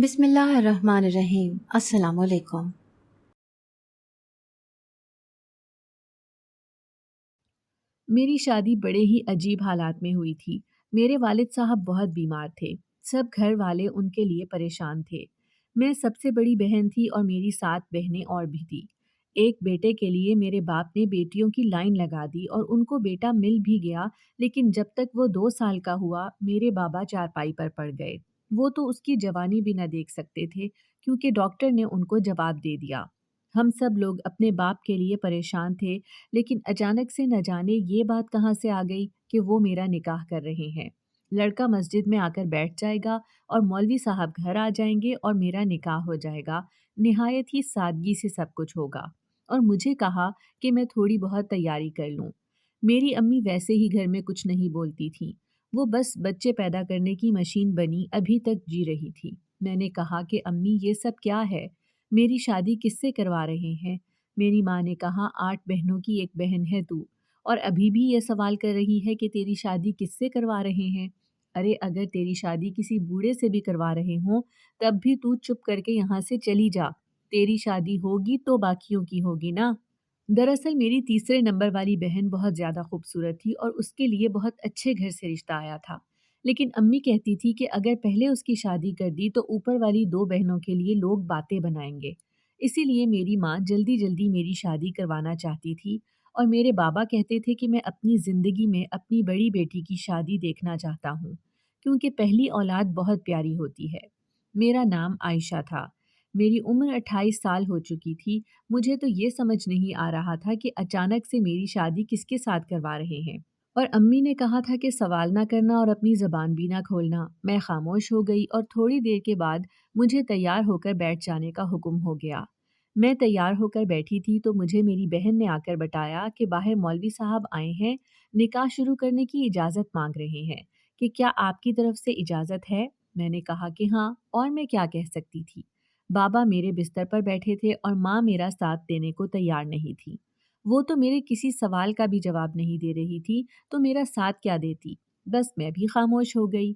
بسم اللہ الرحمن الرحیم۔ السلام علیکم۔ میری شادی بڑے ہی عجیب حالات میں ہوئی تھی۔ میرے والد صاحب بہت بیمار تھے۔ سب گھر والے ان کے لیے پریشان تھے۔ میں سب سے بڑی بہن تھی اور میری 7 بہنیں اور بھی تھی۔ ایک بیٹے کے لیے میرے باپ نے بیٹیوں کی لائن لگا دی اور ان کو بیٹا مل بھی گیا، لیکن جب تک وہ 2 سال کا ہوا میرے بابا چارپائی پر پڑ گئے۔ وہ تو اس کی جوانی بھی نہ دیکھ سکتے تھے کیونکہ ڈاکٹر نے ان کو جواب دے دیا۔ ہم سب لوگ اپنے باپ کے لیے پریشان تھے، لیکن اچانک سے نہ جانے یہ بات کہاں سے آ گئی کہ وہ میرا نکاح کر رہے ہیں۔ لڑکا مسجد میں آ کر بیٹھ جائے گا اور مولوی صاحب گھر آ جائیں گے اور میرا نکاح ہو جائے گا۔ نہایت ہی سادگی سے سب کچھ ہوگا، اور مجھے کہا کہ میں تھوڑی بہت تیاری کر لوں۔ میری امی ویسے ہی گھر میں کچھ نہیں بولتی تھیں، وہ بس بچے پیدا کرنے کی مشین بنی ابھی تک جی رہی تھی۔ میں نے کہا کہ امی یہ سب کیا ہے؟ میری شادی کس سے کروا رہے ہیں؟ میری ماں نے کہا 8 بہنوں کی ایک بہن ہے تو، اور ابھی بھی یہ سوال کر رہی ہے کہ تیری شادی کس سے کروا رہے ہیں؟ ارے اگر تیری شادی کسی بوڑھے سے بھی کروا رہے ہوں تب بھی تو چپ کر کے یہاں سے چلی جا۔ تیری شادی ہوگی تو باقیوں کی ہوگی نا۔ دراصل میری تیسرے نمبر والی بہن بہت زیادہ خوبصورت تھی اور اس کے لیے بہت اچھے گھر سے رشتہ آیا تھا، لیکن امی کہتی تھی کہ اگر پہلے اس کی شادی کر دی تو اوپر والی 2 بہنوں کے لیے لوگ باتیں بنائیں گے۔ اسی لیے میری ماں جلدی جلدی میری شادی کروانا چاہتی تھی، اور میرے بابا کہتے تھے کہ میں اپنی زندگی میں اپنی بڑی بیٹی کی شادی دیکھنا چاہتا ہوں، کیونکہ پہلی اولاد بہت پیاری ہوتی ہے۔ میرا نام عائشہ تھا۔ میری عمر 28 سال ہو چکی تھی۔ مجھے تو یہ سمجھ نہیں آ رہا تھا کہ اچانک سے میری شادی کس کے ساتھ کروا رہے ہیں، اور امی نے کہا تھا کہ سوال نہ کرنا اور اپنی زبان بھی نہ کھولنا۔ میں خاموش ہو گئی اور تھوڑی دیر کے بعد مجھے تیار ہو کر بیٹھ جانے کا حکم ہو گیا۔ میں تیار ہو کر بیٹھی تھی تو مجھے میری بہن نے آ کر بتایا کہ باہر مولوی صاحب آئے ہیں، نکاح شروع کرنے کی اجازت مانگ رہے ہیں کہ کیا آپ کی طرف سے اجازت ہے؟ میں نے کہا کہ ہاں، اور میں کیا کہہ سکتی تھی۔ بابا میرے بستر پر بیٹھے تھے اور ماں میرا ساتھ دینے کو تیار نہیں تھی۔ وہ تو میرے کسی سوال کا بھی جواب نہیں دے رہی تھی تو میرا ساتھ کیا دیتی؟ بس میں بھی خاموش ہو گئی۔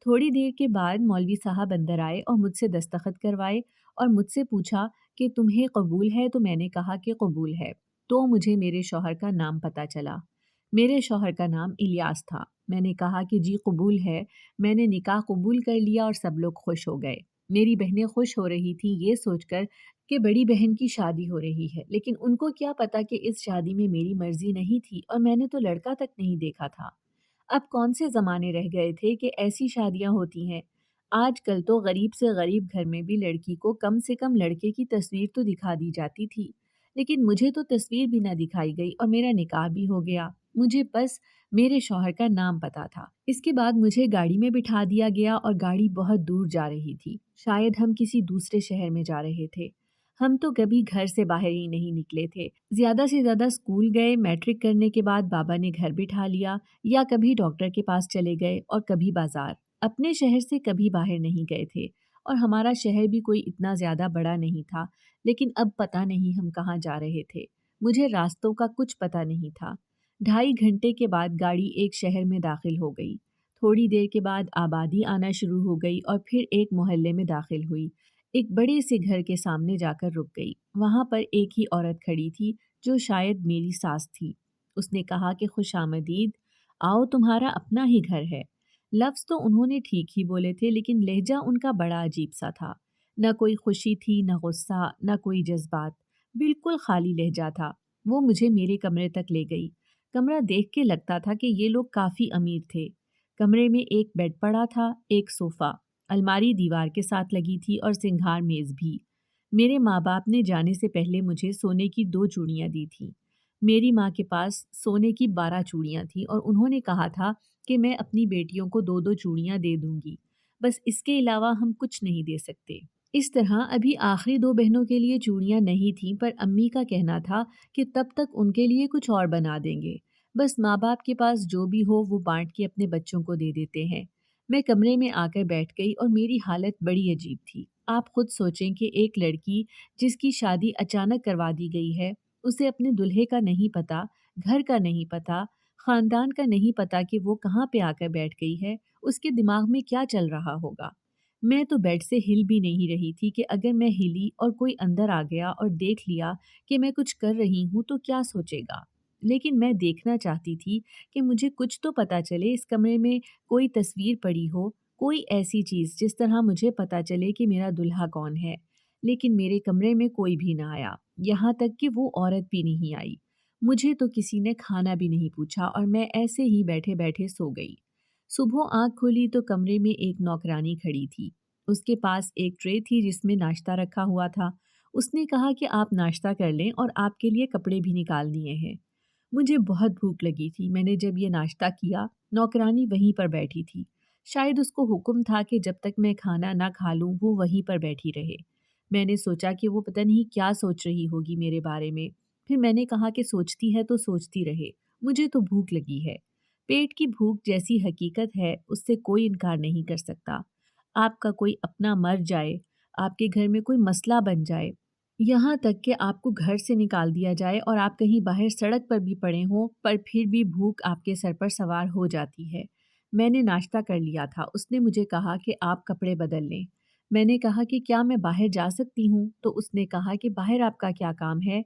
تھوڑی دیر کے بعد مولوی صاحب اندر آئے اور مجھ سے دستخط کروائے اور مجھ سے پوچھا کہ تمہیں قبول ہے؟ تو میں نے کہا کہ قبول ہے۔ تو مجھے میرے شوہر کا نام پتہ چلا۔ میرے شوہر کا نام الیاس تھا۔ میں نے کہا کہ جی قبول ہے۔ میں نے نکاح قبول کر لیا اور سب لوگ خوش ہو گئے۔ میری بہنیں خوش ہو رہی تھیں یہ سوچ کر کہ بڑی بہن کی شادی ہو رہی ہے، لیکن ان کو کیا پتا کہ اس شادی میں میری مرضی نہیں تھی اور میں نے تو لڑکا تک نہیں دیکھا تھا۔ اب کون سے زمانے رہ گئے تھے کہ ایسی شادیاں ہوتی ہیں؟ آج کل تو غریب سے غریب گھر میں بھی لڑکی کو کم سے کم لڑکے کی تصویر تو دکھا دی جاتی تھی، لیکن مجھے تو تصویر بھی نہ دکھائی گئی اور میرا نکاح بھی ہو گیا۔ مجھے بس میرے شوہر کا نام پتا تھا۔ اس کے بعد مجھے گاڑی میں بٹھا دیا گیا اور گاڑی بہت دور جا رہی تھی، شاید ہم کسی دوسرے شہر میں جا رہے تھے۔ ہم تو کبھی گھر سے باہر ہی نہیں نکلے تھے، زیادہ سے زیادہ اسکول گئے، میٹرک کرنے کے بعد بابا نے گھر بٹھا لیا، یا کبھی ڈاکٹر کے پاس چلے گئے اور کبھی بازار۔ اپنے شہر سے کبھی باہر نہیں گئے تھے، اور ہمارا شہر بھی کوئی اتنا زیادہ بڑا نہیں تھا، لیکن اب پتہ نہیں ہم کہاں جا رہے تھے۔ مجھے راستوں کا کچھ پتہ نہیں تھا۔ 2.5 گھنٹے کے بعد گاڑی ایک شہر میں داخل ہو گئی۔ تھوڑی دیر کے بعد آبادی آنا شروع ہو گئی اور پھر ایک محلے میں داخل ہوئی۔ ایک بڑے سے گھر کے سامنے جا کر رک گئی۔ وہاں پر ایک ہی عورت کھڑی تھی جو شاید میری ساس تھی۔ اس نے کہا کہ خوش آمدید، آؤ تمہارا اپنا ہی گھر ہے۔ لفظ تو انہوں نے ٹھیک ہی بولے تھے، لیکن لہجہ ان کا بڑا عجیب سا تھا۔ نہ کوئی خوشی تھی، نہ غصہ، نہ کوئی جذبات، بالکل خالی لہجہ تھا۔ وہ مجھے میرے کمرے تک لے گئی۔ کمرہ دیکھ کے لگتا تھا کہ یہ لوگ کافی امیر تھے۔ کمرے میں ایک بیڈ پڑا تھا، ایک صوفہ، الماری دیوار کے ساتھ لگی تھی اور سنگھار میز بھی۔ میرے ماں باپ نے جانے سے پہلے مجھے سونے کی 2 چوڑیاں دی تھیں۔ میری ماں کے پاس سونے کی 12 چوڑیاں تھیں اور انہوں نے کہا تھا کہ میں اپنی بیٹیوں کو 2 چوڑیاں دے دوں گی، بس اس کے علاوہ ہم کچھ نہیں دے سکتے۔ اس طرح ابھی آخری 2 بہنوں کے لیے چوڑیاں نہیں تھیں، پر امی کا کہنا تھا کہ تب تک ان کے لیے کچھ اور بنا دیں گے۔ بس ماں باپ کے پاس جو بھی ہو وہ بانٹ کے اپنے بچوں کو دے دیتے ہیں۔ میں کمرے میں آ کر بیٹھ گئی اور میری حالت بڑی عجیب تھی۔ آپ خود سوچیں کہ ایک لڑکی جس کی شادی اچانک کروا دی گئی ہے، اسے اپنے دلہے کا نہیں پتا، گھر کا نہیں پتا، خاندان کا نہیں پتا کہ وہ کہاں پہ آ کر بیٹھ گئی ہے، اس کے دماغ میں کیا چل رہا ہوگا۔ मैं तो बेड से हिल भी नहीं रही थी कि अगर मैं हिली और कोई अंदर आ गया और देख लिया कि मैं कुछ कर रही हूँ तो क्या सोचेगा। लेकिन मैं देखना चाहती थी कि मुझे कुछ तो पता चले, इस कमरे में कोई तस्वीर पड़ी हो, कोई ऐसी चीज़ जिस तरह मुझे पता चले कि मेरा दूल्हा कौन है। लेकिन मेरे कमरे में कोई भी ना आया, यहाँ तक कि वो औरत भी नहीं आई। मुझे तो किसी ने खाना भी नहीं पूछा और मैं ऐसे ही बैठे बैठे सो गई। सुबह आँख खोली तो कमरे में एक नौकरानी खड़ी थी। उसके पास एक ट्रे थी जिसमें नाश्ता रखा हुआ था। उसने कहा कि आप नाश्ता कर लें और आपके लिए कपड़े भी निकाल दिए हैं। मुझे बहुत भूख लगी थी। मैंने जब ये नाश्ता किया, नौकरानी वहीं पर बैठी थी। शायद उसको हुक्म था कि जब तक मैं खाना ना खा लूँ वो वहीं पर बैठी रहे। मैंने सोचा कि वो पता नहीं क्या सोच रही होगी मेरे बारे में। फिर मैंने कहा कि सोचती है तो सोचती रहे, मुझे तो भूख लगी है। पेट की भूख जैसी हकीकत है, उससे कोई इनकार नहीं कर सकता। आपका कोई अपना मर जाए, आपके घर में कोई मसला बन जाए, यहाँ तक कि आपको घर से निकाल दिया जाए और आप कहीं बाहर सड़क पर भी पड़े हों, पर फिर भी भूख आपके सर पर सवार हो जाती है। मैंने नाश्ता कर लिया था। उसने मुझे कहा कि आप कपड़े बदल लें। मैंने कहा कि क्या मैं बाहर जा सकती हूँ? तो उसने कहा कि बाहर आपका क्या काम है?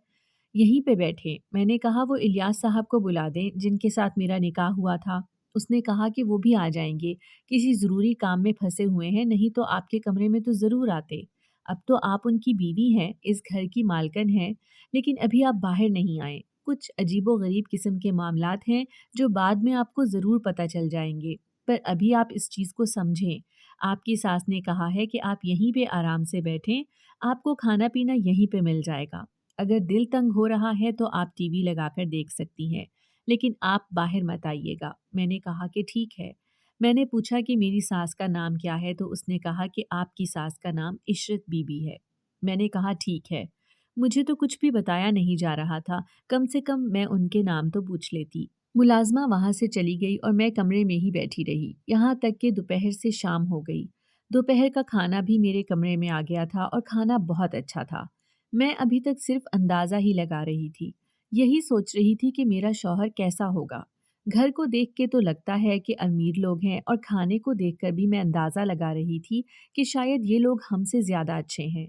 यहीं पे बैठे। मैंने कहा वो इलियास साहब को बुला दें जिनके साथ मेरा निकाह हुआ था। उसने कहा कि वो भी आ जाएंगे, किसी ज़रूरी काम में फंसे हुए हैं, नहीं तो आपके कमरे में तो ज़रूर आते। अब तो आप उनकी बीवी हैं, इस घर की मालकिन हैं, लेकिन अभी आप बाहर नहीं आए। कुछ अजीबो-गरीब किस्म के मामलात हैं जो बाद में आपको ज़रूर पता चल जाएंगे, पर अभी आप इस चीज़ को समझें। आपकी सास ने कहा है कि आप यहीं पे आराम से बैठें, आपको खाना-पीना यहीं पे मिल जाएगा। अगर दिल तंग हो रहा है तो आप टीवी लगाकर देख सकती हैं, लेकिन आप बाहर मत आइएगा। मैंने कहा कि ठीक है। मैंने पूछा कि मेरी सास का नाम क्या है तो उसने कहा कि आपकी सास का नाम इशरत बीबी है। मैंने कहा ठीक है। मुझे तो कुछ भी बताया नहीं जा रहा था, कम से कम मैं उनके नाम तो पूछ लेती। मुलाजमा वहां से चली गई और मैं कमरे में ही बैठी रही, यहाँ तक कि दोपहर से शाम हो गई। दोपहर का खाना भी मेरे कमरे में आ गया था और खाना बहुत अच्छा था। मैं अभी तक सिर्फ अंदाज़ा ही लगा रही थी। यही सोच रही थी कि मेरा शौहर कैसा होगा। घर को देख के तो लगता है कि अमीर लोग हैं और खाने को देखकर भी मैं अंदाज़ा लगा रही थी कि शायद ये लोग हमसे ज़्यादा अच्छे हैं।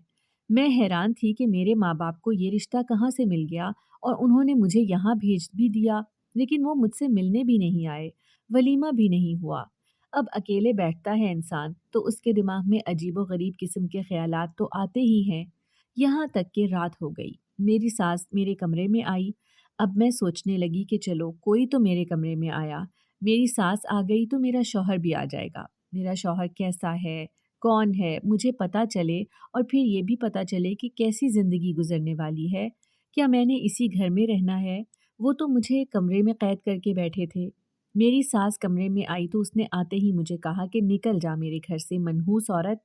मैं हैरान थी कि मेरे माँ-बाप को ये रिश्ता कहाँ से मिल गया और उन्होंने मुझे यहाँ भेज भी दिया, लेकिन वो मुझसे मिलने भी नहीं आए, वलीमा भी नहीं हुआ। अब अकेले बैठता है इंसान तो उसके दिमाग में अजीबो-गरीब किस्म के ख़यालात तो आते ही हैं। यहाँ तक कि रात हो गई। मेरी सास मेरे कमरे में आई। अब मैं सोचने लगी कि चलो कोई तो मेरे कमरे में आया। मेरी सास आ गई तो मेरा शौहर भी आ जाएगा। मेरा शौहर कैसा है, कौन है, मुझे पता चले और फिर ये भी पता चले कि कैसी ज़िंदगी गुज़रने वाली है। क्या मैंने इसी घर में रहना है? वो तो मुझे कमरे में कैद करके बैठे थे। मेरी सास कमरे में आई तो उसने आते ही मुझे कहा कि निकल जा मेरे घर से मनहूस औरत,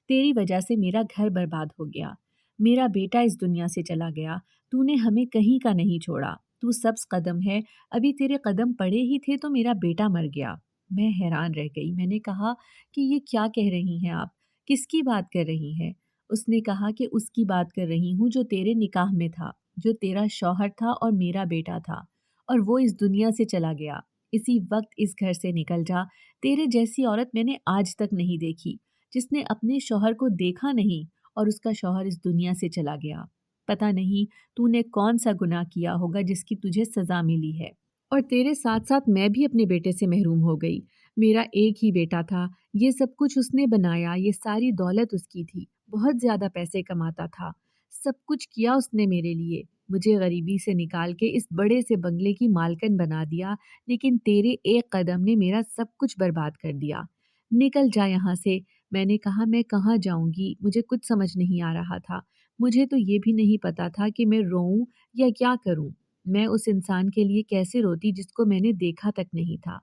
तेरी वजह से मेरा घर बर्बाद हो गया। मेरा बेटा इस दुनिया से चला गया, तूने हमें कहीं का नहीं छोड़ा, तू सब्ज़ कदम है, अभी तेरे कदम पड़े ही थे तो मेरा बेटा मर गया। मैं हैरान रह गई। मैंने कहा कि ये क्या कह रही हैं आप? किसकी बात कर रही हैं? उसने कहा कि उसकी बात कर रही हूँ जो तेरे निकाह में था, जो तेरा शौहर था और मेरा बेटा था, और वो इस दुनिया से चला गया। इसी वक्त इस घर से निकल जा, तेरे जैसी औरत मैंने आज तक नहीं देखी, जिसने अपने शौहर को देखा नहीं और उसका शौहर इस दुनिया से चला गया। पता नहीं तूने कौन सा गुनाह किया होगा जिसकी तुझे सज़ा मिली है। और तेरे साथ-साथ मैं भी अपने बेटे से महरूम हो गई। मेरा एक ही बेटा था, ये सब कुछ उसने बनाया, ये सारी दौलत उसकी थी, बहुत ज़्यादा पैसे कमाता था। सब कुछ किया उसने मेरे लिए, मुझे गरीबी से निकाल के इस बड़े से बंगले की मालकिन बना दिया, लेकिन तेरे एक कदम ने मेरा सब कुछ बर्बाद कर दिया। निकल जा यहाँ से। मैंने कहा मैं कहाँ जाऊँगी, मुझे कुछ समझ नहीं आ रहा था। मुझे तो ये भी नहीं पता था कि मैं रोऊँ या क्या करूँ। मैं उस इंसान के लिए कैसे रोती जिसको मैंने देखा तक नहीं था।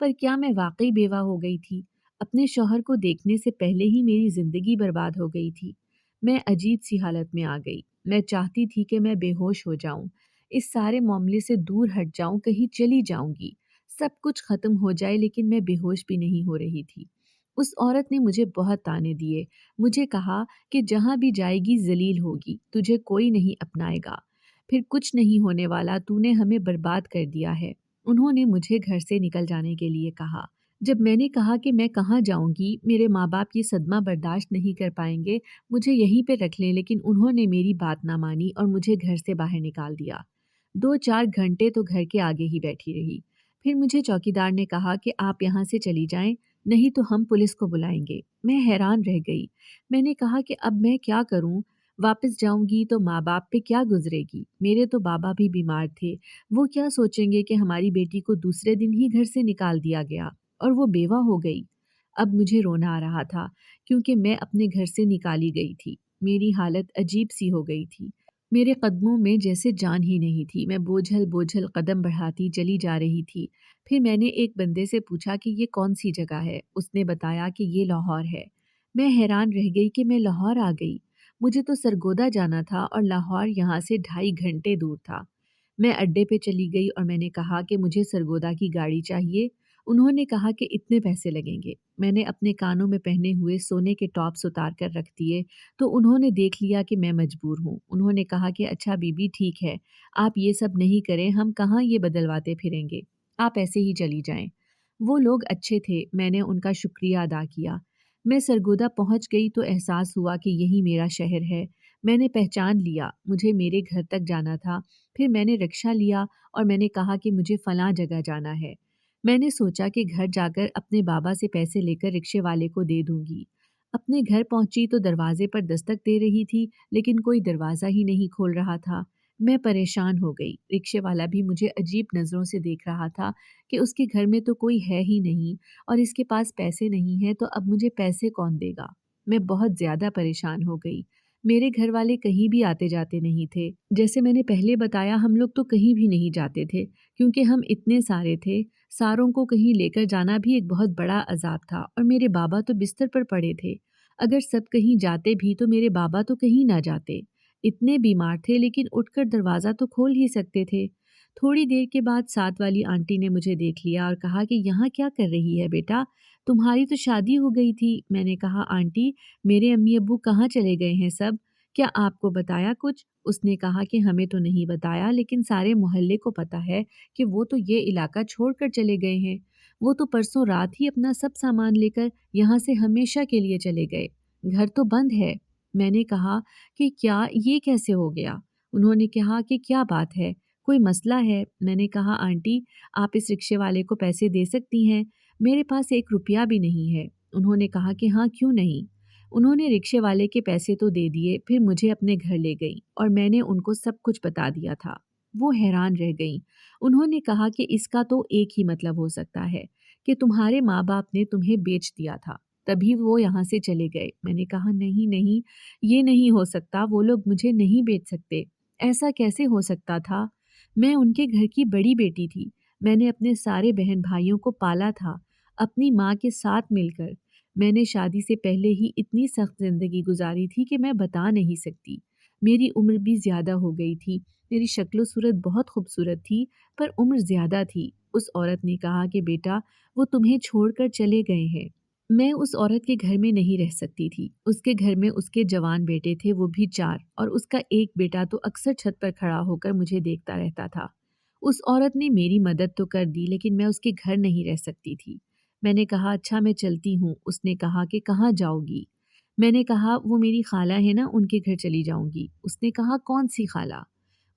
पर क्या मैं वाक़ई बेवा हो गई थी? अपने शौहर को देखने से पहले ही मेरी ज़िंदगी बर्बाद हो गई थी। मैं अजीब-सी हालत में आ गई। मैं चाहती थी कि मैं बेहोश हो जाऊँ। इस सारे मामले से दूर हट जाऊँ, कहीं चली जाऊँगी। सब कुछ ख़त्म हो जाए लेकिन मैं बेहोश भी नहीं हो रही थी। उस औरत ने मुझे बहुत ताने दिए। मुझे कहा कि जहाँ भी जाएगी ज़लील होगी, तुझे कोई नहीं अपनाएगा। फिर कुछ नहीं होने वाला, तूने हमें बर्बाद कर दिया है। उन्होंने मुझे घर से निकल जाने के लिए कहा। जब मैंने कहा कि मैं कहाँ जाऊँगी, मेरे माँ-बाप ये सदमा बर्दाश्त नहीं कर पाएँगे, मुझे यहीं पे रख लें, लेकिन उन्होंने मेरी बात ना मानी और मुझे घर से बाहर निकाल दिया। 2-4 घंटे तो घर के आगे ही बैठी रही। फिर मुझे चौकीदार ने कहा कि आप यहाँ से चली जाएँ, नहीं तो हम पुलिस को बुलाएँगे। मैं हैरान रह गई। मैंने कहा कि अब मैं क्या करूँ? वापस जाऊँगी तो माँ-बाप पे क्या गुज़रेगी? मेरे तो बाबा भी बीमार थे। वो क्या सोचेंगे कि हमारी बेटी को दूसरे दिन ही घर से निकाल दिया गया और वो बेवा हो गई। अब मुझे रोना आ रहा था क्योंकि मैं अपने घर से निकाली गई थी। मेरी हालत अजीब सी हो गई थी। मेरे कदमों में जैसे जान ही नहीं थी। मैं बोझल-बोझल कदम बढ़ाती चली जा रही थी। फिर मैंने एक बंदे से पूछा कि ये कौन-सी जगह है? उसने बताया कि ये लाहौर है। मैं हैरान रह गई कि मैं लाहौर आ गई। मुझे तो सरगोदा जाना था और लाहौर यहाँ से 2.5 घंटे दूर था। मैं अड्डे पे चली गई और मैंने कहा कि मुझे सरगोदा की गाड़ी चाहिए। उन्होंने कहा कि इतने पैसे लगेंगे। मैंने अपने कानों में पहने हुए सोने के टॉप्स उतार कर रख दिए, तो उन्होंने देख लिया कि मैं मजबूर हूँ। उन्होंने कहा कि अच्छा बीबी ठीक है, आप ये सब नहीं करें, हम कहाँ ये बदलवाते फिरेंगे, आप ऐसे ही चली जाएं। वो लोग अच्छे थे, मैंने उनका शुक्रिया अदा किया। मैं सरगोदा पहुँच गई तो एहसास हुआ कि यही मेरा शहर है। मैंने पहचान लिया, मुझे मेरे घर तक जाना था। फिर मैंने रिक्शा लिया और मैंने कहा कि मुझे फलां जगह जाना है। मैंने सोचा कि घर जाकर अपने बाबा से पैसे लेकर रिक्शे वाले को दे दूंगी। अपने घर पहुंची तो दरवाजे पर दस्तक दे रही थी, लेकिन कोई दरवाज़ा ही नहीं खोल रहा था। मैं परेशान हो गई। रिक्शे वाला भी मुझे अजीब नज़रों से देख रहा था कि उसके घर में तो कोई है ही नहीं और इसके पास पैसे नहीं हैं, तो अब मुझे पैसे कौन देगा। मैं बहुत ज़्यादा परेशान हो गई। मेरे घर वाले कहीं भी आते जाते नहीं थे। जैसे मैंने पहले बताया, हम लोग तो कहीं भी नहीं जाते थे क्योंकि हम इतने सारे थे। सारों को कहीं लेकर जाना भी एक बहुत बड़ा अजाब था और मेरे बाबा तो बिस्तर पर पड़े थे। अगर सब कहीं जाते भी तो मेरे बाबा तो कहीं ना जाते। इतने बीमार थे, लेकिन उठकर दरवाज़ा तो खोल ही सकते थे। थोड़ी देर के बाद साथ वाली आंटी ने मुझे देख लिया और कहा कि यहाँ क्या कर रही है बेटा, तुम्हारी तो शादी हो गई थी। मैंने कहा आंटी, मेरे अम्मी अब्बू कहाँ चले गए हैं सब, क्या आपको बताया कुछ? उसने कहा कि हमें तो नहीं बताया, लेकिन सारे मोहल्ले को पता है कि वो तो ये इलाका छोड़कर चले गए हैं। वो तो परसों रात ही अपना सब सामान लेकर यहाँ से हमेशा के लिए चले गए। घर तो बंद है। मैंने कहा कि क्या ये कैसे हो गया? उन्होंने कहा कि क्या बात है, कोई मसला है? मैंने कहा आंटी, आप इस रिक्शे वाले को पैसे दे सकती हैं, मेरे पास 1 रुपया भी नहीं है। उन्होंने कहा कि हाँ क्यों नहीं। उन्होंने रिक्शे वाले के पैसे तो दे दिए, फिर मुझे अपने घर ले गई और मैंने उनको सब कुछ बता दिया था। वो हैरान रह गईं। उन्होंने कहा कि इसका तो एक ही मतलब हो सकता है कि तुम्हारे माँ बाप ने तुम्हें बेच दिया था, तभी वो यहाँ से चले गए। मैंने कहा नहीं नहीं, ये नहीं हो सकता, वो लोग मुझे नहीं बेच सकते। ऐसा कैसे हो सकता था? मैं उनके घर की बड़ी बेटी थी। मैंने अपने सारे बहन भाइयों को पाला था, अपनी माँ के साथ मिलकर। मैंने शादी से पहले ही इतनी सख्त ज़िंदगी गुजारी थी कि मैं बता नहीं सकती। मेरी उम्र भी ज़्यादा हो गई थी। मेरी शक्ल-सूरत बहुत खूबसूरत थी, पर उम्र ज़्यादा थी। उस औरत ने कहा कि बेटा, वो तुम्हें छोड़कर चले गए हैं। मैं उस औरत के घर में नहीं रह सकती थी। उसके घर में उसके जवान बेटे थे, वो भी 4, और उसका एक बेटा तो अक्सर छत पर खड़ा होकर मुझे देखता रहता था। उस औरत ने मेरी मदद तो कर दी, लेकिन मैं उसके घर नहीं रह सकती थी। मैंने कहा अच्छा मैं चलती हूँ। उसने कहा कि कहाँ जाओगी? मैंने कहा वो मेरी खाला है ना, उनके घर चली जाऊंगी। उसने कहा कौन सी खाला?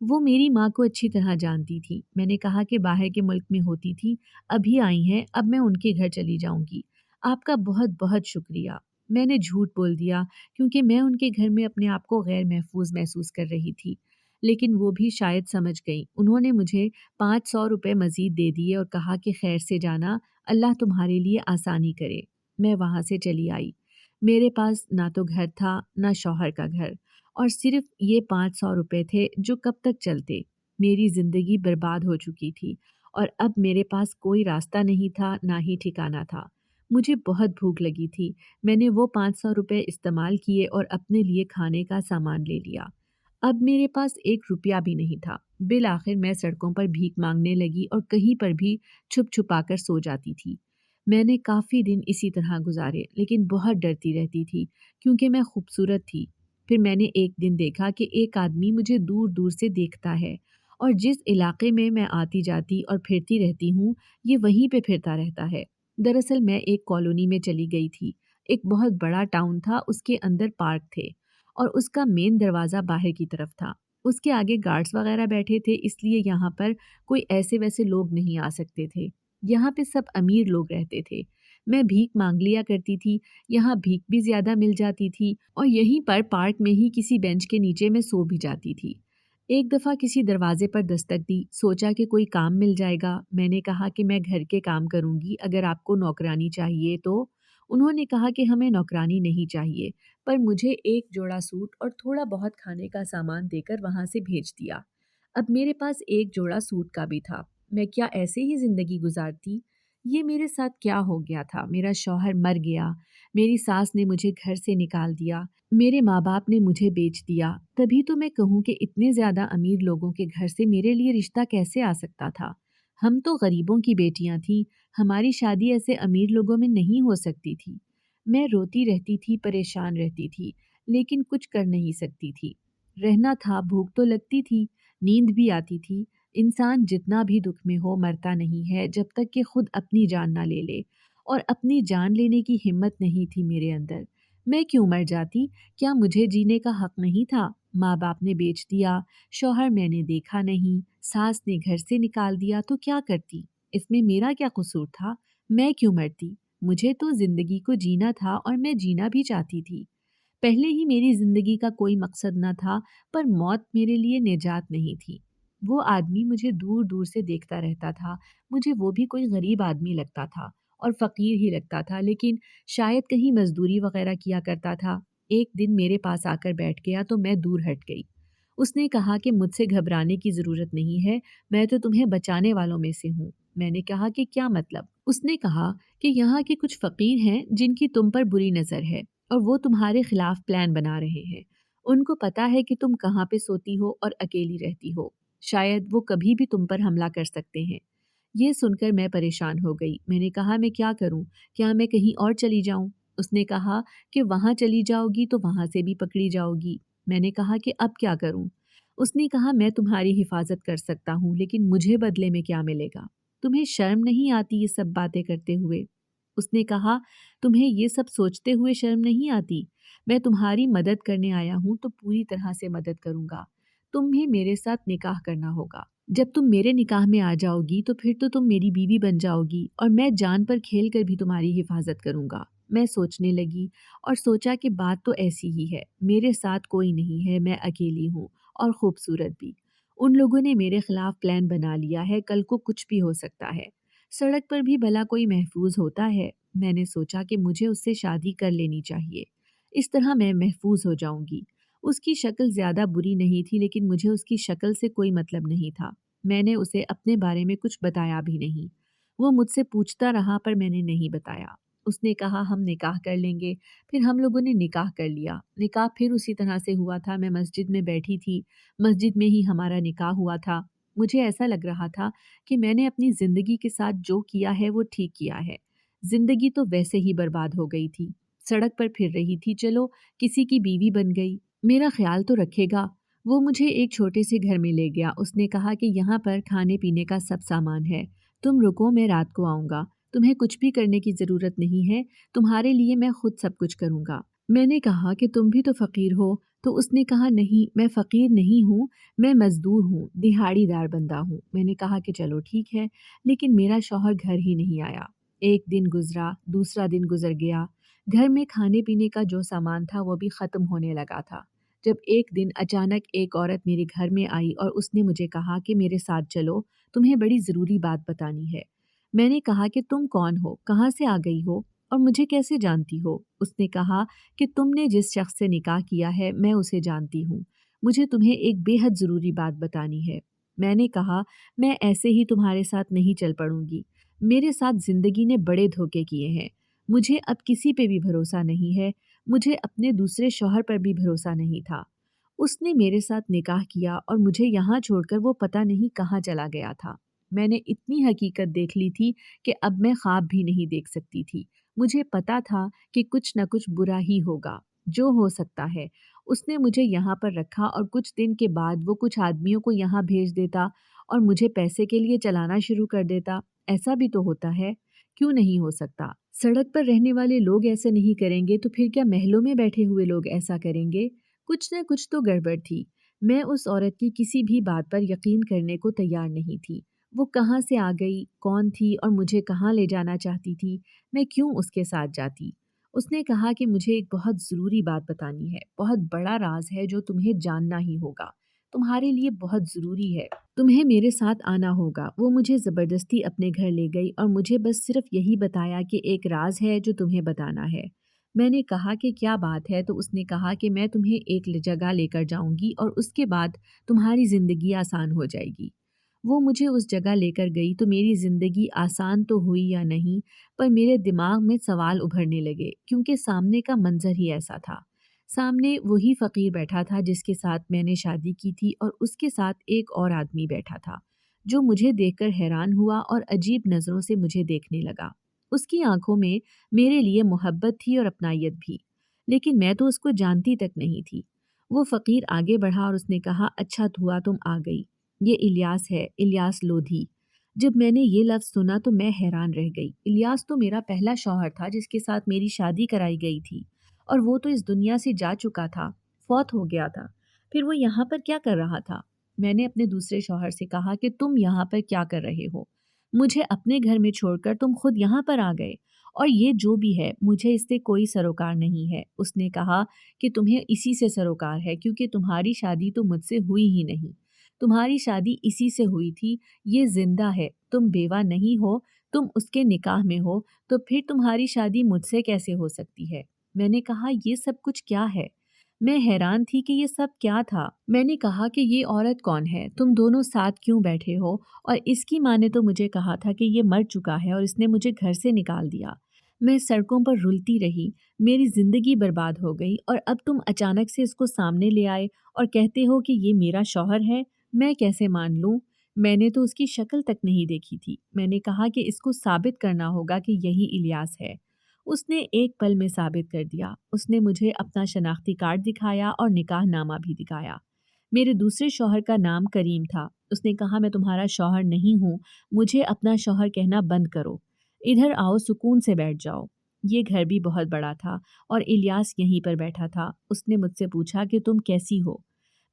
वो मेरी माँ को अच्छी तरह जानती थी। मैंने कहा कि बाहर के मुल्क में होती थी, अभी आई हैं, अब मैं उनके घर चली जाऊंगी। आपका बहुत बहुत शुक्रिया। मैंने झूठ बोल दिया क्योंकि मैं उनके घर में अपने आप को गैर महफूज महसूस कर रही थी। लेकिन वो भी शायद समझ गई। उन्होंने मुझे 500 रुपये मजीद दे दिए और कहा कि खैर से जाना, अल्लाह तुम्हारे लिए आसानी करे। मैं वहाँ से चली आई। मेरे पास ना तो घर था, ना शौहर का घर, और सिर्फ ये 500 रुपये थे जो कब तक चलते। मेरी ज़िंदगी बर्बाद हो चुकी थी और अब मेरे पास कोई रास्ता नहीं था, ना ही ठिकाना था। मुझे बहुत भूख लगी थी। मैंने वो 500 रुपये इस्तेमाल किए और अपने लिए खाने का सामान ले लिया। अब मेरे पास 1 रुपया भी नहीं था। बिल आखिर मैं सड़कों पर भीख मांगने लगी और कहीं पर भी छुप छुपा कर सो जाती थी। मैंने काफ़ी दिन इसी तरह गुजारे, लेकिन बहुत डरती रहती थी क्योंकि मैं खूबसूरत थी। फिर मैंने एक दिन देखा कि एक आदमी मुझे दूर दूर से देखता है और जिस इलाके में मैं आती जाती और फिरती रहती हूँ, ये वहीं पे फिरता रहता है। दरअसल मैं एक कॉलोनी में चली गई थी। एक बहुत बड़ा टाउन था, उसके अंदर पार्क थे और उसका मेन दरवाज़ा बाहर की तरफ था। उसके आगे गार्ड्स वगैरह बैठे थे, इसलिए यहाँ पर कोई ऐसे वैसे लोग नहीं आ सकते थे। यहाँ पे सब अमीर लोग रहते थे। मैं भीख मांग लिया करती थी, यहाँ भीख भी ज़्यादा मिल जाती थी और यहीं पर पार्क में ही किसी बेंच के नीचे मैं सो भी जाती थी। एक दफ़ा किसी दरवाजे पर दस्तक दी, सोचा कि कोई काम मिल जाएगा। मैंने कहा कि मैं घर के काम करूँगी, अगर आपको नौकरानी चाहिए तो। उन्होंने कहा कि हमें नौकरानी नहीं चाहिए, पर मुझे एक जोड़ा सूट और थोड़ा बहुत खाने का सामान देकर वहाँ से भेज दिया। अब मेरे पास एक जोड़ा सूट का भी था। मैं क्या ऐसे ही ज़िंदगी गुजारती? ये मेरे साथ क्या हो गया था? मेरा शौहर मर गया, मेरी सास ने मुझे घर से निकाल दिया, मेरे माँ-बाप ने मुझे बेच दिया। तभी तो मैं कहूँ कि इतने ज़्यादा अमीर लोगों के घर से मेरे लिए रिश्ता कैसे आ सकता था? हम तो गरीबों की बेटियाँ थीं, हमारी शादी ऐसे अमीर लोगों में नहीं हो सकती थी। मैं रोती रहती थी, परेशान रहती थी, लेकिन कुछ कर नहीं सकती थी। रहना था, भूख तो लगती थी, नींद भी आती थी। इंसान जितना भी दुख में हो मरता नहीं है जब तक कि खुद अपनी जान ना ले ले, और अपनी जान लेने की हिम्मत नहीं थी मेरे अंदर। मैं क्यों मर जाती? क्या मुझे जीने का हक नहीं था? माँ बाप ने बेच दिया, शौहर मैंने देखा नहीं, सास ने घर से निकाल दिया, तो क्या करती? इसमें मेरा क्या कसूर था? मैं क्यों मरती? मुझे तो जिंदगी को जीना था और मैं जीना भी चाहती थी। पहले ही मेरी जिंदगी का कोई मकसद न था, पर मौत मेरे लिए निजात नहीं थी। वो आदमी मुझे दूर दूर से देखता रहता था। मुझे वो भी कोई गरीब आदमी लगता था और फकीर ही लगता था, लेकिन शायद कहीं मजदूरी वगैरह किया करता था। एक दिन मेरे पास आकर बैठ गया तो मैं दूर हट गई। उसने कहा कि मुझसे घबराने की जरूरत नहीं है, मैं तो तुम्हें बचाने वालों में से हूँ। मैंने कहा कि क्या मतलब? उसने कहा कि यहाँ के कुछ फकीर हैं जिनकी तुम पर बुरी नजर है और वो तुम्हारे खिलाफ प्लान बना रहे हैं। उनको पता है कि तुम कहाँ पे सोती हो और अकेली रहती हो। शायद वो कभी भी तुम पर हमला कर सकते हैं। ये सुनकर मैं परेशान हो गई। मैंने कहा मैं क्या करूं? क्या मैं कहीं और चली जाऊं? उसने कहा कि वहां चली जाओगी तो वहां से भी पकड़ी जाओगी। मैंने कहा कि अब क्या करूं? उसने कहा मैं तुम्हारी हिफाजत कर सकता हूं, लेकिन मुझे बदले में क्या मिलेगा? तुम्हें शर्म नहीं आती ये सब बातें करते हुए? उसने कहा तुम्हें ये सब सोचते हुए शर्म नहीं आती? मैं तुम्हारी मदद करने आया हूं तो पूरी तरह से मदद करूंगा। तुम्हें मेरे साथ निकाह करना होगा। जब तुम मेरे निकाह में आ जाओगी तो फिर तो तुम मेरी बीवी बन जाओगी और मैं जान पर खेल कर भी तुम्हारी हिफाजत करूंगा। मैं सोचने लगी और सोचा कि बात तो ऐसी ही है, मेरे साथ कोई नहीं है, मैं अकेली हूँ और खूबसूरत भी। उन लोगों ने मेरे खिलाफ प्लान बना लिया है, कल को कुछ भी हो सकता है। सड़क पर भी भला कोई महफूज होता है? मैंने सोचा कि मुझे उससे शादी कर लेनी चाहिए, इस तरह मैं महफूज हो जाऊंगी। उसकी शक्ल ज्यादा बुरी नहीं थी, लेकिन मुझे उसकी शक्ल से कोई मतलब नहीं था। मैंने उसे अपने बारे में कुछ बताया भी नहीं। वो मुझसे पूछता रहा पर मैंने नहीं बताया। उसने कहा हम निकाह कर लेंगे। फिर हम लोगों ने निकाह कर लिया। निकाह फिर उसी तरह से हुआ था। मैं मस्जिद में बैठी थी, मस्जिद में ही हमारा निकाह हुआ था। मुझे ऐसा लग रहा था कि मैंने अपनी जिंदगी के साथ जो किया है वो ठीक किया है। जिंदगी तो वैसे ही बर्बाद हो गई थी। सड़क पर फिर रही थी, चलो किसी की बीवी बन गई, मेरा ख्याल तो रखेगा। वो मुझे एक छोटे से घर में ले गया। उसने कहा कि यहाँ पर खाने पीने का सब सामान है, तुम रुको, मैं रात को आऊँगा। तुम्हें कुछ भी करने की ज़रूरत नहीं है, तुम्हारे लिए मैं खुद सब कुछ करूँगा। मैंने कहा कि तुम भी तो फ़कीर हो। तो उसने कहा नहीं, मैं फ़कीर नहीं हूँ, मैं मज़दूर हूँ, दिहाड़ीदार बंदा हूँ। मैंने कहा कि चलो ठीक है, लेकिन मेरा शौहर घर ही नहीं आया। एक दिन गुजरा, दूसरा दिन गुजर गया। घर में खाने पीने का जो सामान था वो भी ख़त्म होने लगा था। जब एक दिन अचानक एक औरत मेरे घर में आई और उसने मुझे कहा कि मेरे साथ चलो, तुम्हें बड़ी ज़रूरी बात बतानी है। मैंने कहा कि तुम कौन हो, कहाँ से आ गई हो और मुझे कैसे जानती हो? उसने कहा कि तुमने जिस शख्स से निकाह किया है मैं उसे जानती हूँ। मुझे तुम्हें एक बेहद ज़रूरी बात बतानी है। मैंने कहा मैं ऐसे ही तुम्हारे साथ नहीं चल पड़ूंगी। मेरे साथ ज़िंदगी ने बड़े धोखे किए हैं। मुझे अब किसी पे भी भरोसा नहीं है। मुझे अपने दूसरे शौहर पर भी भरोसा नहीं था। उसने मेरे साथ निकाह किया और मुझे यहाँ छोड़कर वो पता नहीं कहाँ चला गया था। मैंने इतनी हकीकत देख ली थी कि अब मैं ख्वाब भी नहीं देख सकती थी। मुझे पता था कि कुछ न कुछ बुरा ही होगा, जो हो सकता है। उसने मुझे यहाँ पर रखा और कुछ दिन के बाद वो कुछ आदमियों को यहाँ भेज देता और मुझे पैसे के लिए चलाना शुरू कर देता। ऐसा भी तो होता है। क्यों नहीं हो सकता? सड़क पर रहने वाले लोग ऐसे नहीं करेंगे तो फिर क्या महलों में बैठे हुए लोग ऐसा करेंगे? कुछ न कुछ तो गड़बड़ थी। मैं उस औरत की किसी भी बात पर यकीन करने को तैयार नहीं थी। वो कहाँ से आ गई, कौन थी और मुझे कहाँ ले जाना चाहती थी, मैं क्यों उसके साथ जाती? उसने कहा कि मुझे एक बहुत ज़रूरी बात बतानी है, बहुत बड़ा राज है जो तुम्हें जानना ही होगा। तुम्हारे लिए बहुत ज़रूरी है, तुम्हें मेरे साथ आना होगा। वो मुझे ज़बरदस्ती अपने घर ले गई और मुझे बस सिर्फ यही बताया कि एक राज है जो तुम्हें बताना है। मैंने कहा कि क्या बात है, तो उसने कहा कि मैं तुम्हें एक जगह लेकर जाऊंगी और उसके बाद तुम्हारी ज़िंदगी आसान हो जाएगी। वो मुझे उस जगह लेकर गई तो मेरी ज़िंदगी आसान तो हुई या नहीं, पर मेरे दिमाग में सवाल उभरने लगे क्योंकि सामने का मंजर ही ऐसा था। सामने वही फ़कीर बैठा था जिसके साथ मैंने शादी की थी और उसके साथ एक और आदमी बैठा था, जो मुझे देखकर हैरान हुआ और अजीब नज़रों से मुझे देखने लगा। उसकी आंखों में मेरे लिए मोहब्बत थी और अपनायत भी, लेकिन मैं तो उसको जानती तक नहीं थी। वो फ़कीर आगे बढ़ा और उसने कहा, अच्छा हुआ तुम आ गई। ये इलियास है, इलियास लोधी। जब मैंने ये लफ्ज़ सुना तो मैं हैरान रह गई। इलियास तो मेरा पहला शौहर था जिसके साथ मेरी शादी कराई गई थी और वो तो इस दुनिया से जा चुका था, फौत हो गया था। फिर वो यहाँ पर क्या कर रहा था? मैंने अपने दूसरे शौहर से कहा कि तुम यहाँ पर क्या कर रहे हो? मुझे अपने घर में छोड़कर तुम खुद यहाँ पर आ गए और ये जो भी है मुझे इससे कोई सरोकार नहीं है। उसने कहा कि तुम्हें इसी से सरोकार है क्योंकि तुम्हारी शादी तो मुझसे हुई ही नहीं। तुम्हारी शादी इसी से हुई थी, ये जिंदा है, तुम बेवा नहीं हो, तुम उसके निकाह में हो, तो फिर तुम्हारी शादी मुझसे कैसे हो सकती है? मैंने कहा ये सब कुछ क्या है? मैं हैरान थी कि ये सब क्या था। मैंने कहा कि ये औरत कौन है? तुम दोनों साथ क्यों बैठे हो? और इसकी माँ ने तो मुझे कहा था कि ये मर चुका है और इसने मुझे घर से निकाल दिया। मैं सड़कों पर रुलती रही, मेरी जिंदगी बर्बाद हो गई और अब तुम अचानक से इसको सामने ले आए और कहते हो कि ये मेरा शौहर है। मैं कैसे मान लूं? मैंने तो उसकी शक्ल तक नहीं देखी थी। मैंने कहा कि इसको साबित करना होगा कि यही इलियास है। उसने एक पल में साबित कर दिया। उसने मुझे अपना शनाख्ती कार्ड दिखाया और निकाहनामा भी दिखाया। मेरे दूसरे शौहर का नाम करीम था। उसने कहा मैं तुम्हारा शौहर नहीं हूँ, मुझे अपना शौहर कहना बंद करो। इधर आओ, सुकून से बैठ जाओ। ये घर भी बहुत बड़ा था और इलियास यहीं पर बैठा था। उसने मुझसे पूछा कि तुम कैसी हो?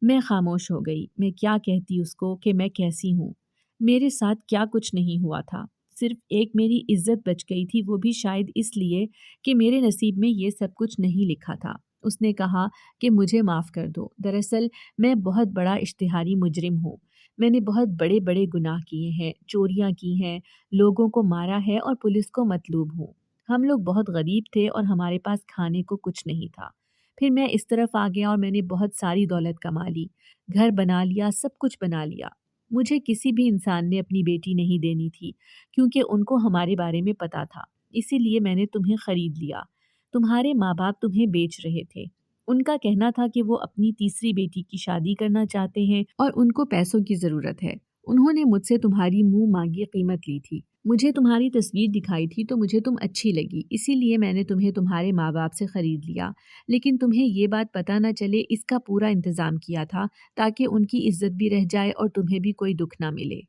मैं खामोश हो गई। मैं क्या कहती उसको कि मैं कैसी हूँ? मेरे साथ क्या कुछ नहीं हुआ था। सिर्फ एक मेरी इज्जत बच गई थी, वो भी शायद इसलिए कि मेरे नसीब में ये सब कुछ नहीं लिखा था। उसने कहा कि मुझे माफ़ कर दो। दरअसल मैं बहुत बड़ा इश्तिहारी मुजरिम हूँ। मैंने बहुत बड़े बड़े गुनाह किए हैं, चोरियाँ की हैं, लोगों को मारा है और पुलिस को मतलूब हूँ। हम लोग बहुत गरीब थे और हमारे पास खाने को कुछ नहीं था। फिर मैं इस तरफ आ गया और मैंने बहुत सारी दौलत कमा ली, घर बना लिया, सब कुछ बना लिया। मुझे किसी भी इंसान ने अपनी बेटी नहीं देनी थी क्योंकि उनको हमारे बारे में पता था। इसीलिए मैंने तुम्हें खरीद लिया। तुम्हारे माँ बाप तुम्हें बेच रहे थे। उनका कहना था कि वो अपनी तीसरी बेटी की शादी करना चाहते हैं और उनको पैसों की ज़रूरत है। उन्होंने मुझसे तुम्हारी मुंह मांगी कीमत ली थी। मुझे तुम्हारी तस्वीर दिखाई थी तो मुझे तुम अच्छी लगी, इसीलिए मैंने तुम्हें तुम्हारे माँ बाप से ख़रीद लिया। लेकिन तुम्हें ये बात पता न चले, इसका पूरा इंतज़ाम किया था ताकि उनकी इज्जत भी रह जाए और तुम्हें भी कोई दुख ना मिले।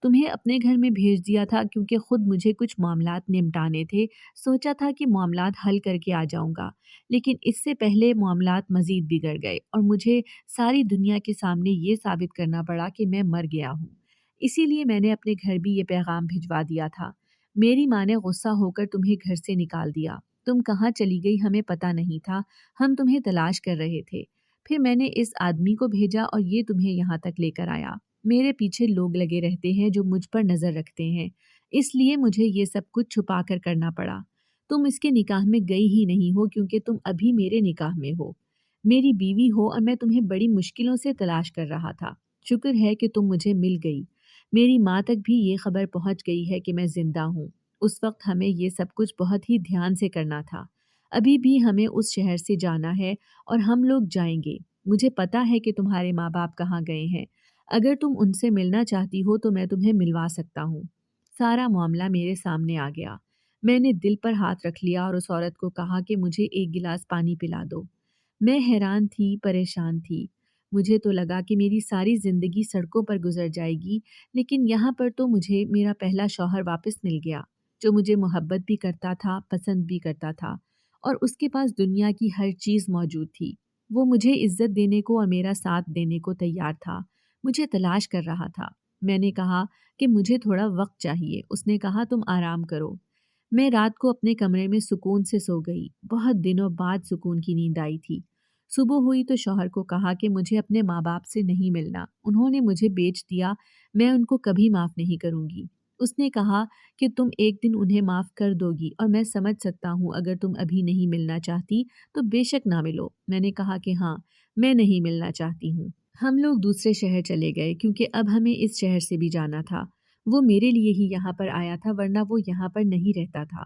तुम्हें अपने घर में भेज दिया था क्योंकि खुद मुझे कुछ मामलात निपटाने थे। सोचा था कि मामलात हल करके आ जाऊंगा, लेकिन इससे पहले मामलात मज़ीद बिगड़ गए और मुझे सारी दुनिया के सामने ये साबित करना पड़ा कि मैं मर गया हूँ। इसीलिए मैंने अपने घर भी ये पैगाम भिजवा दिया था। मेरी माँ ने गुस्सा होकर तुम्हें घर से निकाल दिया। तुम कहाँ चली गई हमें पता नहीं था। हम तुम्हें तलाश कर रहे थे। फिर मैंने इस आदमी को भेजा और ये तुम्हें यहाँ तक लेकर आया। मेरे पीछे लोग लगे रहते हैं जो मुझ पर नज़र रखते हैं, इसलिए मुझे ये सब कुछ छुपा कर करना पड़ा। तुम इसके निकाह में गई ही नहीं हो क्योंकि तुम अभी मेरे निकाह में हो, मेरी बीवी हो और मैं तुम्हें बड़ी मुश्किलों से तलाश कर रहा था। शुक्र है कि तुम मुझे मिल गई। मेरी माँ तक भी ये खबर पहुँच गई है कि मैं जिंदा हूँ। उस वक्त हमें ये सब कुछ बहुत ही ध्यान से करना था। अभी भी हमें उस शहर से जाना है और हम लोग जाएंगे। मुझे पता है कि तुम्हारे माँ बाप कहाँ गए हैं। अगर तुम उनसे मिलना चाहती हो तो मैं तुम्हें मिलवा सकता हूँ। सारा मामला मेरे सामने आ गया। मैंने दिल पर हाथ रख लिया और उस औरत को कहा कि मुझे एक गिलास पानी पिला दो। मैं हैरान थी, परेशान थी। मुझे तो लगा कि मेरी सारी ज़िंदगी सड़कों पर गुजर जाएगी, लेकिन यहाँ पर तो मुझे मेरा पहला शौहर वापस मिल गया। جو مجھے محبت بھی کرتا تھا، پسند بھی کرتا تھا، اور اس کے پاس دنیا کی ہر چیز موجود تھی۔ وہ مجھے عزت دینے کو اور میرا ساتھ دینے کو تیار تھا، مجھے تلاش کر رہا تھا۔ میں نے کہا کہ مجھے تھوڑا وقت چاہیے۔ اس نے کہا تم آرام کرو۔ میں رات کو اپنے کمرے میں سکون سے سو گئی۔ بہت دنوں بعد سکون کی نیند آئی تھی۔ صبح ہوئی تو شوہر کو کہا کہ مجھے اپنے ماں باپ سے نہیں ملنا، انہوں نے مجھے بیچ دیا، میں ان کو کبھی معاف نہیں کروں گی۔ اس نے کہا کہ تم ایک دن انہیں معاف کر دو گی، اور میں سمجھ سکتا ہوں اگر تم ابھی نہیں ملنا چاہتی تو بے شک نہ ملو۔ میں نے کہا کہ ہاں، میں نہیں ملنا چاہتی ہوں۔ ہم لوگ دوسرے شہر چلے گئے کیونکہ اب ہمیں اس شہر سے بھی جانا تھا۔ وہ میرے لیے ہی یہاں پر آیا تھا، ورنہ وہ یہاں پر نہیں رہتا تھا۔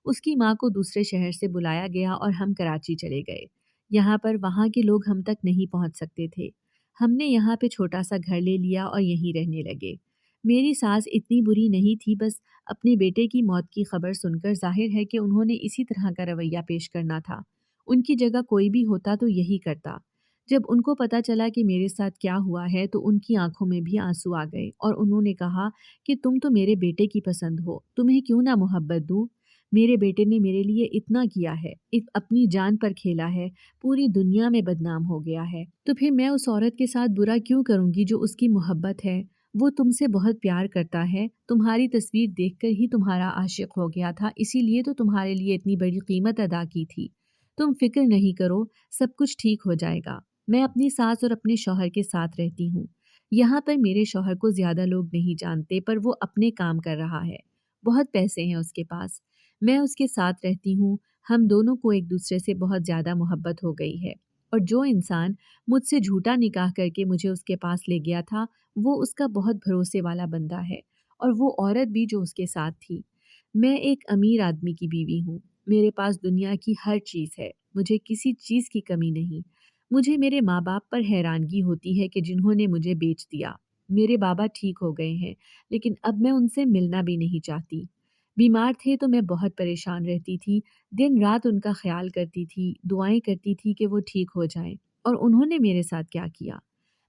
اس کی ماں کو دوسرے شہر سے بلایا گیا اور ہم کراچی چلے گئے۔ یہاں پر وہاں کے لوگ ہم تک نہیں پہنچ سکتے تھے۔ ہم نے یہاں پہ چھوٹا سا گھر لے لیا اور یہیں رہنے لگے۔ میری ساس اتنی بری نہیں تھی، بس اپنے بیٹے کی موت کی خبر سن کر ظاہر ہے کہ انہوں نے اسی طرح کا رویہ پیش کرنا تھا۔ ان کی جگہ کوئی بھی ہوتا تو یہی کرتا۔ جب ان کو پتہ چلا کہ میرے ساتھ کیا ہوا ہے تو ان کی آنکھوں میں بھی آنسو آ گئے، اور انہوں نے کہا کہ تم تو میرے بیٹے کی پسند ہو، تمہیں کیوں نہ محبت دوں؟ میرے بیٹے نے میرے لیے اتنا کیا ہے، اپنی جان پر کھیلا ہے، پوری دنیا میں بدنام ہو گیا ہے، تو پھر میں اس عورت کے ساتھ برا کیوں کروں گی جو اس کی محبت ہے؟ وہ تم سے بہت پیار کرتا ہے، تمہاری تصویر دیکھ کر ہی تمہارا عاشق ہو گیا تھا، اسی لیے تو تمہارے لیے اتنی بڑی قیمت ادا کی تھی۔ تم فکر نہیں کرو، سب کچھ ٹھیک ہو جائے گا۔ میں اپنی ساس اور اپنے شوہر کے ساتھ رہتی ہوں۔ یہاں پر میرے شوہر کو زیادہ لوگ نہیں جانتے، پر وہ اپنے کام کر رہا ہے، بہت پیسے ہیں اس کے پاس۔ میں اس کے ساتھ رہتی ہوں، ہم دونوں کو ایک دوسرے سے بہت زیادہ محبت ہو گئی ہے، اور جو انسان مجھ سے جھوٹا نکاح کر کے مجھے اس کے پاس لے گیا تھا، وہ اس کا بہت بھروسے والا بندہ ہے، اور وہ عورت بھی جو اس کے ساتھ تھی۔ میں ایک امیر آدمی کی بیوی ہوں، میرے پاس دنیا کی ہر چیز ہے، مجھے کسی چیز کی کمی نہیں۔ مجھے میرے ماں باپ پر حیرانگی ہوتی ہے کہ جنہوں نے مجھے بیچ دیا۔ میرے بابا ٹھیک ہو گئے ہیں، لیکن اب میں ان سے ملنا بھی نہیں چاہتی۔ بیمار تھے تو میں بہت پریشان رہتی تھی، دن رات ان کا خیال کرتی تھی، دعائیں کرتی تھی کہ وہ ٹھیک ہو جائیں، اور انہوں نے میرے ساتھ کیا کیا؟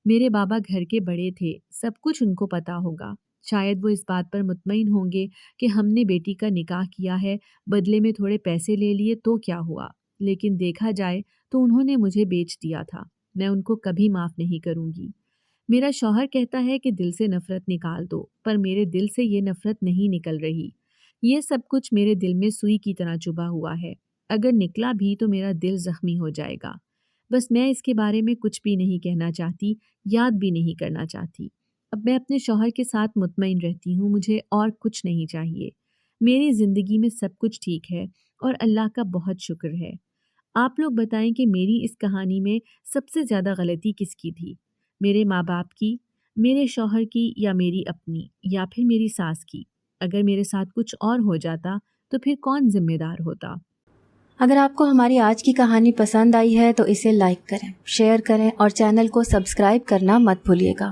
میرے بابا گھر کے بڑے تھے، سب کچھ ان کو پتا ہوگا، شاید وہ اس بات پر مطمئن ہوں گے کہ ہم نے بیٹی کا نکاح کیا ہے، بدلے میں تھوڑے پیسے لے لیے تو کیا ہوا، لیکن دیکھا جائے تو انہوں نے مجھے بیچ دیا تھا، میں ان کو کبھی معاف نہیں کروں گی۔ میرا شوہر کہتا ہے کہ دل سے نفرت نکال دو، پر میرے دل سے یہ نفرت نہیں نکل رہی۔ یہ سب کچھ میرے دل میں سوئی کی طرح چبھا ہوا ہے، اگر نکلا بھی تو میرا دل زخمی ہو جائے گا۔ بس میں اس کے بارے میں کچھ بھی نہیں کہنا چاہتی، یاد بھی نہیں کرنا چاہتی۔ اب میں اپنے شوہر کے ساتھ مطمئن رہتی ہوں، مجھے اور کچھ نہیں چاہیے۔ میری زندگی میں سب کچھ ٹھیک ہے، اور اللہ کا بہت شکر ہے۔ آپ لوگ بتائیں کہ میری اس کہانی میں سب سے زیادہ غلطی کس کی تھی؟ میرے ماں باپ کی، میرے شوہر کی، یا میری اپنی، یا پھر میری ساس کی؟ اگر میرے ساتھ کچھ اور ہو جاتا تو پھر کون ذمہ دار ہوتا؟ اگر آپ کو ہماری آج کی کہانی پسند آئی ہے تو اسے لائک کریں، شیئر کریں اور چینل کو سبسکرائب کرنا مت بھولیے گا۔